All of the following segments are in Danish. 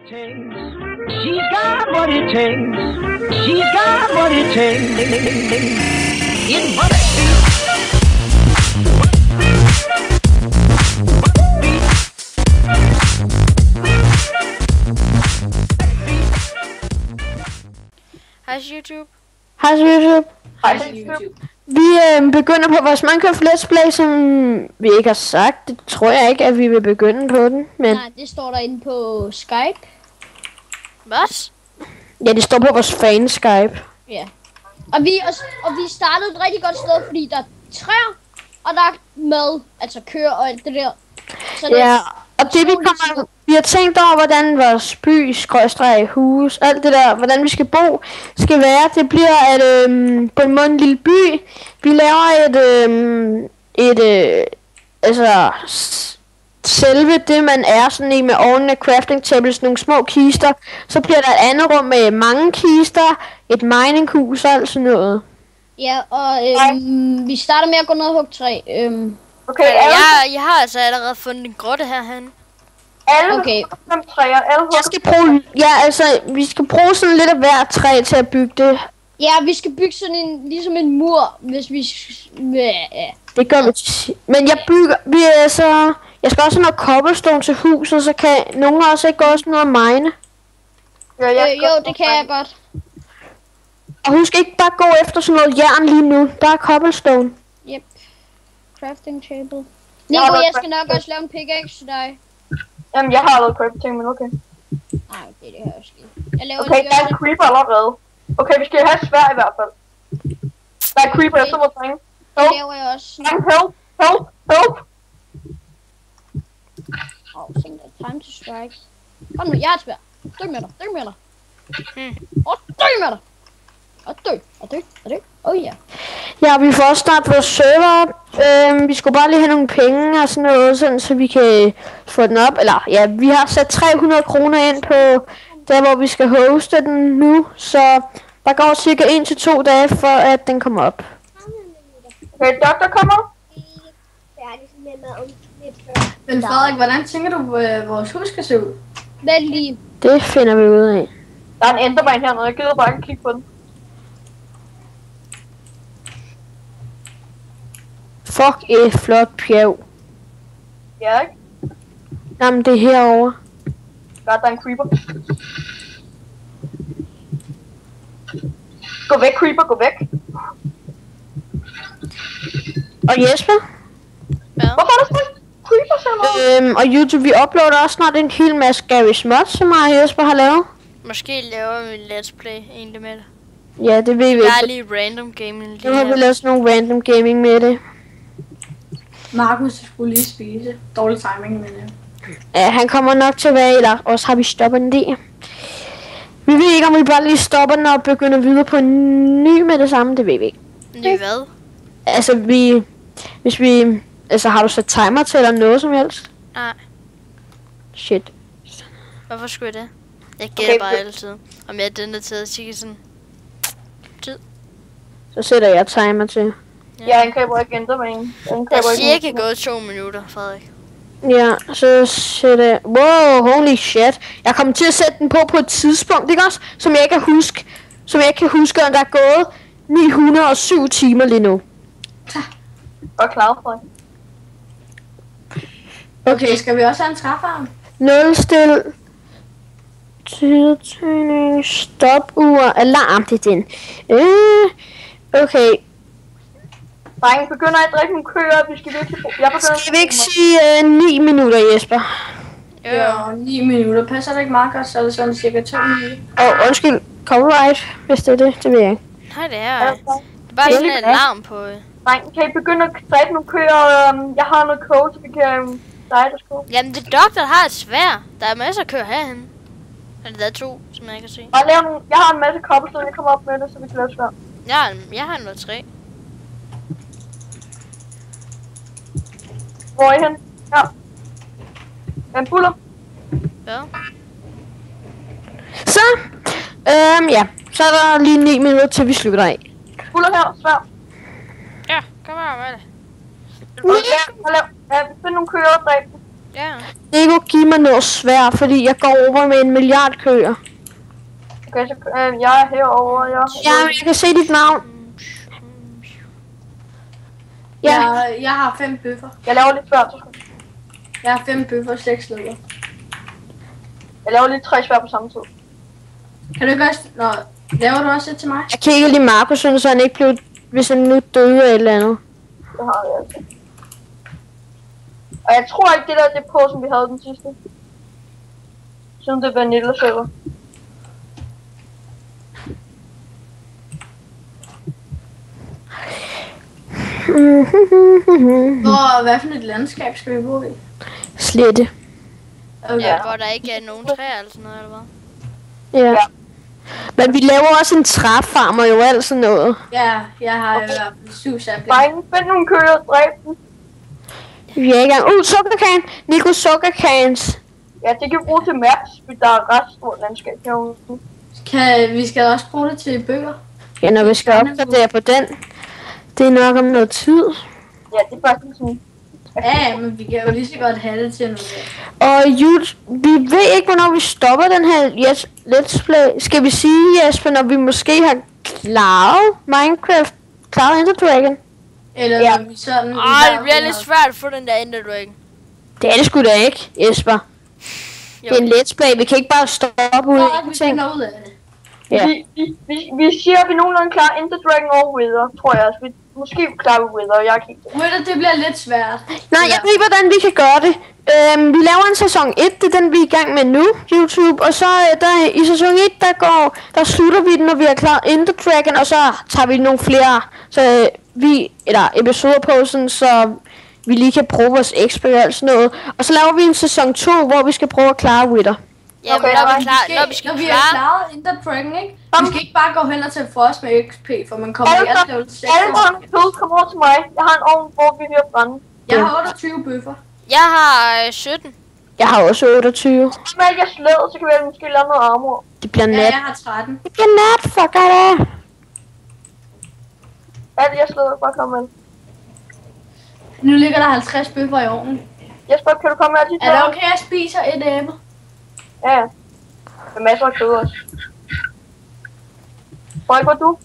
She's got what it takes. She's got what it takes. In Butter Street. Hej YouTube. Hej YouTube. Hej YouTube. Vi begynder på vores Minecraft Let's Play, som vi ikke har sagt. Det tror jeg ikke, at vi vil begynde på den. Men Nej, det står derinde på Skype. Hvad? ja, det står på vores fan Skype. Ja. Og vi startede et rigtig godt sted, fordi der er træer, og der er mad, altså køer og alt det der. Så Ja, og det vi har tænkt over, hvordan vores by, skråstreg, hus, alt det der, hvordan vi skal bo, skal være. Det bliver at på en måde en lille by. Vi laver selve det man er sådan i med ovnen af crafting tables, nogle små kister. Så bliver der et andet rum med mange kister, et mininghus og alt sådan noget. Ja, og vi starter med at gå ned og hugge træ. Okay, Jeg har altså allerede fundet en grotte herhen. alle Okay. 5 træer, alle Jeg skal bruge, vi skal bruge sådan lidt af hvert træ til at bygge det. Ja, vi skal bygge sådan en, ligesom en mur, hvis vi... Ja. Det gør vi. Men jeg skal også have noget cobblestone til huset, så kan nogen også ikke også noget mine. Ja, Jo, det kan jeg godt. Og husk ikke bare gå efter sådan noget jern lige nu. Der er cobblestone. Yep. Crafting table. Nico, jeg skal nok også lave en pickaxe til dig. Jamen, jeg har lavet crafting, men okay. Nej, okay, det har jeg også lige. Jeg laver Okay, der er en creeper allerede. Okay, vi skal have svær i hvert fald. Der er creeper, jeg så må trænge. Det laver jeg også. Help! Think that time to strike. Kom nu, jeg er svær. Dø med dig. Dø med dig. Og dø. Oh ja. Ja, vi får også starte vores server. Vi skulle bare lige have nogle penge og sådan noget, sådan, så vi kan få den op. Eller ja, vi har sat 300 kroner ind på der, hvor vi skal hoste den nu. Så der går cirka 1 til 2 dage, for at den kommer op. Okay, doktor kommer. Men Frederik, hvordan tænker du, vores hus skal se ud? Vent lige. Det finder vi ud af. Der er en enderman hernede, jeg gider bare ikke kigge på den. Fuck et flot bjerg. Ja, ikke? Jamen, det er herovre. Der er en creeper. Gå væk, creeper, gå væk. Og Jesper? Ja. Hvorfor er der sådan en creeper så? Og YouTube, vi uploader også snart en hel masse Garry's Mods, som mig og Jesper har lavet. Måske laver vi Let's Play egentlig med det. Ja, det ved vi Der er ikke. lige random gaming lige Nu har vi her. lavet sådan nogle random gaming med det. Markus skulle lige spise. Dårlig timing, men Ja, han kommer nok til at være i dag, og så har vi stoppet en del. Vi ved ikke, om vi bare lige stopper den og begynder videre på en ny med det samme, det ved vi ikke. Ny hvad? Altså, hvis vi... Altså, har du sat timer til eller noget som helst? Nej. Shit. Hvorfor skulle jeg det? Jeg gætter bare altid. Om jeg den der til at sige sådan... Tid. Så sætter jeg timer til. Ja, han kræber ikke enderman. Der er cirka gået 2 minutter, Frederik. Ja, så sætter jeg... Wow, holy shit. Jeg kommer til at sætte den på et tidspunkt, ikke også? Som jeg ikke kan huske. Og der er gået 907 timer lige nu. Godt klaret, Frederik. okay, skal vi også have en træfarm? Nulstil. Tidtagning. Stopur. Alarm, det er den. Okay. Drenge, begynder at drikke nogle køer, vi skal virkelig... Skal vi ikke sige 9 minutter, Jesper? Ja, 9 minutter. Passer det ikke meget godt, så er det sådan cirka 2 minutter. Undskyld. Copyright, hvis det er det. Det ved jeg ikke. Nej, det er ikke. Det er bare sådan en alarm på. Drenge, kan I begynde at drikke nogle køer? Jeg har noget kode, så vi kan... dig, der skal. Jamen, det doktor har et svær. Der er masser af køer herhen. Eller der er 2, som jeg kan se. Og jeg har en masse cobblestone, jeg kommer op med det, så vi kan lave svær. Jeg har noget træ. Hvor er I hen? Ja. En buller. Ja. Så. Ja. Så er der lige 9 minutter, til vi slutter af. Buller her, svær. Ja, kom her med det. Ja, find nogle køer og dræb dem. Ja. Nico, giv mig noget svært, fordi jeg går over med 1 milliard køer. Okay, så jeg er herovre. Ja, men jeg kan se dit navn. Ja, Jeg har 5 bøffer. Jeg laver lidt svært, så Jeg har 5 bøffer og 6 løber. jeg laver lige 3 svært på samme tid. Kan du ikke også... Nå, laver du også et til mig? jeg kigger lige Markus, så han ikke blev, hvis han nu døde eller et eller andet. Det har jeg altså. Og jeg tror ikke, det der det er på, som vi havde den sidste. Siden det er vanilla server. Hvad for et landskab skal vi bo i? Slette. Okay. Ja, hvor der ikke er nogen træer eller sådan noget, eller hvad? Ja. Men vi laver også en træfarm og jo alt sådan noget. Ja, jeg har i hvert fald 7 sapling. Drenge, find nogle køer, dræb dem. Vi er i gang. Sukkerkagen. Nico, sukkerkagens. Ja, det kan vi bruge til maps, fordi der er ret stort landskab herude. Vi skal også bruge det til bøger. Ja, når vi skal opgradere på den. Det er nok om noget tid. Ja, det er faktisk sådan. Ja, men vi kan jo lige så godt have det til noget. Og vi ved ikke, hvornår vi stopper den her let's play. Skal vi sige, Jesper, når vi måske har klaret Minecraft, klaret Ender Dragon? Eller Ja. når vi sådan... Det bliver lidt svært at få den der Ender Dragon. Det er det sgu da ikke, Jesper. Det er en let's play. Vi kan ikke bare stoppe ud af vi ingenting. finder ud af det. Ja. Vi siger, at vi nogenlunde klarer Ender Dragon og Wither, tror jeg. Altså, måske klarer vi Wither, jeg kan ikke. Wither, det bliver lidt svært. Nej, jeg ved, hvordan vi kan gøre det. Vi laver en sæson 1, det er den, vi er i gang med nu, YouTube. Og så i sæson 1, der slutter vi den, når vi har klaret Ender Dragon. Og så tager vi nogle flere episoder på, sådan, så vi lige kan bruge vores XP og sådan noget. Og så laver vi en sæson 2, hvor vi skal prøve at klare Wither. Ja, Okay, men når vi skal Når vi er klare... klaret Ender Dragon, ikke? Vi skal ikke bare gå hen og tage frost med XP, for man kommer i alt level 6. Alle sammen kød, kom over til mig. Jeg har en ovn, hvor vi vil brænde. Jeg har 28 bøffer. Jeg har 17. Jeg har også 28. Smal jeg slået, så kan vi måske lave noget armor. Det bliver Ja, nat. jeg har 13. Det bliver nat, fuck det. Alt jeg slået, bare kom med. Nu ligger der 50 bøffer i ovnen. Jesper, kan du komme med til Er det okay, jeg spiser et æble? Ja. Med masser af kød også. Frederik, hvor er du?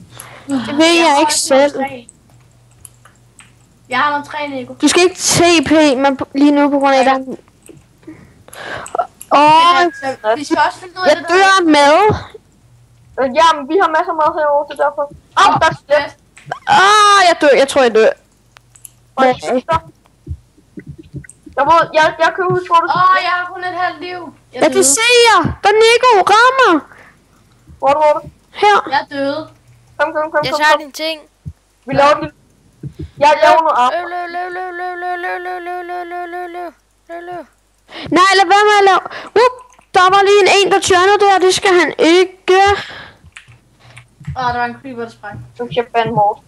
Det ved jeg ikke selv. Jeg har nummer 3, Nico. Du skal ikke TP men lige nu på grund af den. Vi skal også finde ud af Jeg det dør af mad. Jamen, vi har masser af mad herovre, så derfor. Der er slet. Jeg dør. Jeg tror, jeg dør. Jeg kan huske, hvor du... Jeg har kun et halvt liv. Jeg kan se jer. Der er Nico. Rammer. Hvor er du? Her. Jeg er døde. Kom. Jeg tager dine ting. Vi laver den. Jeg laver noget armor. Løv. Nej, lad være med at lave. Der var lige en der tjørnede der. Det skal han ikke. Der var en creeper, der sprang. Du kan bande hårdt.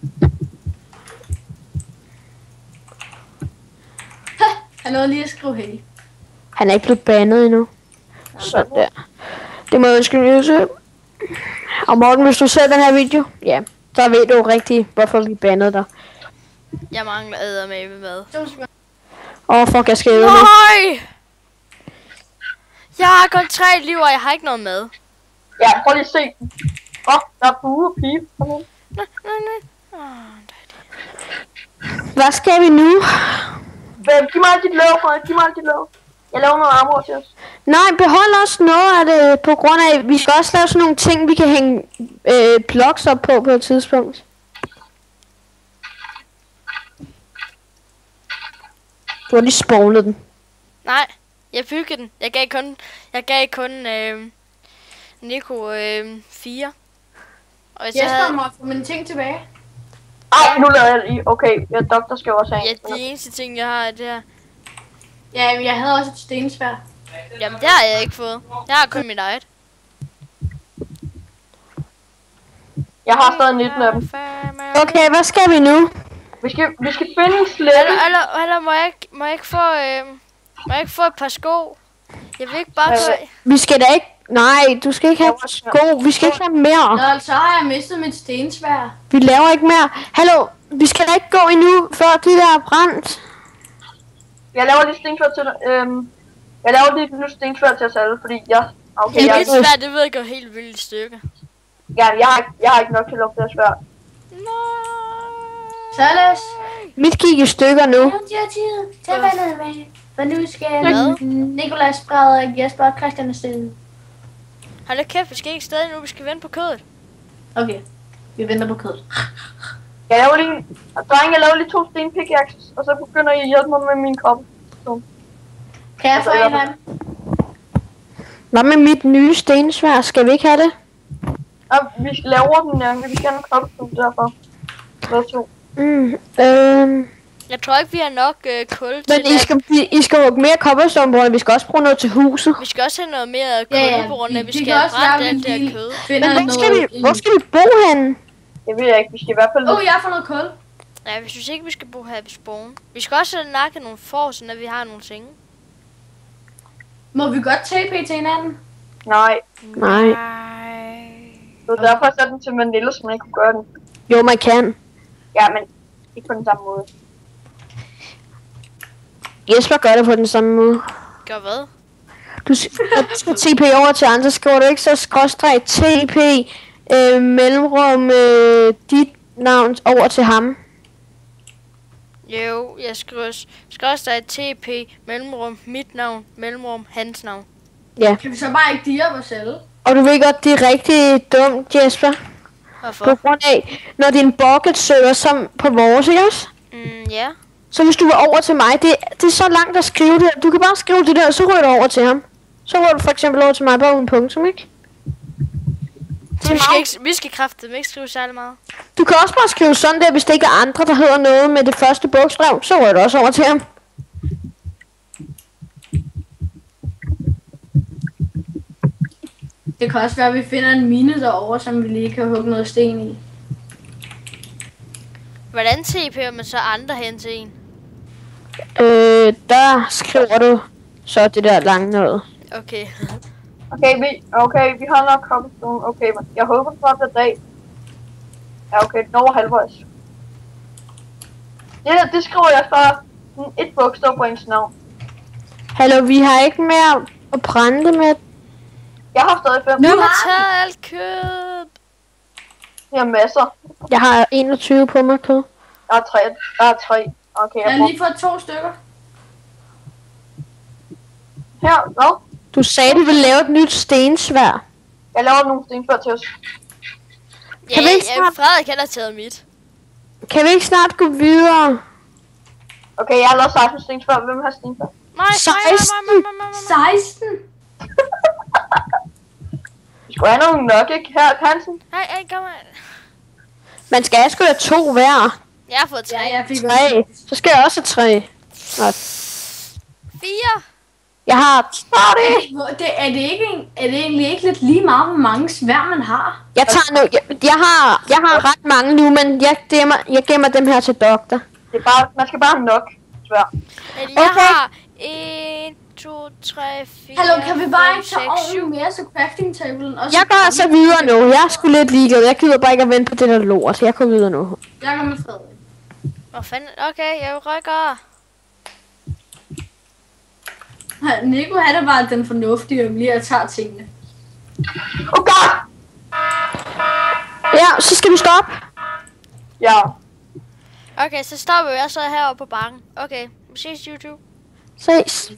Han nåede lige at skrive hey. Han er ikke blevet bandet endnu. Sådan der. Det må jeg skrive til. Og Morten, hvis du ser den her video, ja, så ved du rigtigt, hvorfor vi bandede dig. Jeg mangler eddermame mad. Fuck, jeg skal æde nu. Nej! Jeg har kun 3 liv, og jeg har ikke noget mad. Ja, prøv lige at se den. Der er bue og pige. Kom nu. Nej. Hvad skal vi nu? Giv mig alt dit løv, Frederik. Giv mig alt dit løv. Jeg laver noget armor til os. Nej, behold også noget af det, på grund af, at vi skal også lave sådan nogle ting, vi kan hænge blocks op på et tidspunkt. Du har lige spawnet den. Nej, jeg byggede den. Jeg gav kun Nico 4. Og så Jesper må få mine ting tilbage. Ej, nu lader jeg lige. Okay, doktor skal også have. Ja, de eneste ting, jeg har, det her. Ja, men jeg havde også et stensværd. Jamen, det har jeg ikke fået. Jeg har kun mit eget. Jeg har stadig 19 af dem. Okay, hvad skal vi nu? Vi skal finde en slette. Eller må jeg ikke få et par sko? Jeg vil ikke bare Vi skal da ikke... Nej, du skal ikke have sko. Vi skal ikke have mere. Nå, så har jeg mistet mit stensværd. Vi laver ikke mere. Hallo, vi skal da ikke gå endnu, før det der er brændt. Jeg laver lige stensværd til dig. Jeg laver lige et nyt stensværd til os alle, fordi jeg... Okay, Det er jeg, lidt svært, det ved jeg går helt vildt i stykker. ja, jeg har ikke nok til at lukke det her sværd. Salas. Mit gik i stykker nu. Tag vandet med. For nu skal Hvad? Nikolaj, Frederik, Jesper og Christian afsted. Hold da kæft, vi skal ikke stadig nu, vi skal vente på kødet. Okay, vi venter på kødet. Jeg laver lige... Drenge, jeg laver lige 2 sten pickaxes, og så begynder I at hjælpe mig med min kop. Kan jeg få en af dem? Hvad med mit nye stensvær? Skal vi ikke have det? Ja, vi skal lave den, vi skal have en kopstue derfor. Hvad 2? Jeg tror ikke, vi har nok kul Men til I skal hugge mere cobblestone, vi skal også bruge noget til huset. Vi skal også have noget mere kul, Ja, på grund af, at vi det skal kan have også brændt være, alt det vi her kød. finder Hvor skal vi bo henne? Jeg ved ikke, vi skal i hvert fald... Jeg får noget kul. Ja, jeg synes ikke, vi skal bo her ved spawn. Vi skal også nakke nogle får, så vi har nogle ting. Må vi godt TP til hinanden? Nej, Nej. det var derfor, jeg satte den til Vanilla, så man ikke kunne gøre den. Jo, man kan. Ja, men ikke på den samme måde. Jesper gør det på den samme måde. Gør hvad? Du skal TP over til andre, skriver du ikke så skråstreg TP mellemrum dit navn over til ham. Jo, jeg skriver også der TP, mellemrum, mit navn, mellemrum, hans navn. Ja. Kan vi så bare ikke dire os selv? Og du ved godt, det er rigtig dumt, Jesper. Hvorfor? På grund af, når det er en bucket server som på vores, ikke også? Ja. Så hvis du var over til mig, det er så langt at skrive det. Du kan bare skrive det der, og så ryger du over til ham. Så ryger du for eksempel over til mig bare uden punktum, ikke? Vi skal kraftedeme ikke skrive særlig meget. Du kan også bare skrive sådan der, hvis det ikke er andre, der hedder noget med det første bogstav, så ryger du også over til ham. Det kan også være, at vi finder en mine derovre, som vi lige kan hugge noget sten i. Hvordan TP'er man så andre hen til en? Der skriver du så det der lange noget. Okay. Okay, vi har nok cobblestone. Okay, men jeg håber på, at det er dag. Ja, okay, den over halvvejs. Det skriver jeg så et bogstav på ens navn. Hallo, vi har ikke mere at brænde med. Jeg har stadig 5. Nu har taget alt kød. Jeg har masser. Jeg har 21 på mig kød. Jeg har 3. Okay, Jeg har lige fået 2 stykker. Her, hvad? Du sagde, du ville lave et nyt stensvær. Jeg laver nogle stensværd til os. Ja, Kan vi ikke snart- Frederik han har taget mit. Kan vi ikke snart gå videre? Okay, jeg har lavet 16 stensværd. Hvem har stensværd? Nej, 16? Vi skulle have nogle nok, ikke? Her, Hansen. Nej, kom her. Man skal sgu da 2 hver. Jeg har fået 3. Ja, jeg fik 3. Så skal jeg også have 3. 4. Jeg har 30. Er det egentlig ikke lidt lige meget, hvor mange sværd man har? Jeg tager nu. Jeg har ret mange nu, men jeg gemmer dem her til doktor. Det er bare, man skal bare have nok sværd. Men jeg har 1, 2, 3, 4, Hallo, kan vi bare 5, ikke tage 6, ovnen 7. mere, så crafting tablen også... Jeg går altså videre nu. Jeg er sgu lidt ligeglad. Jeg gider bare ikke at vente på det der lort. Jeg går videre nu. Jeg går med Frederik. Hvor fanden? Okay, jeg rykker. Nico han er bare den fornuftige, og lige at tage tingene. Oh god! Ja, så skal vi stoppe. Ja. Okay, så stopper jeg så heroppe på bakken. Okay, vi ses YouTube. Ses.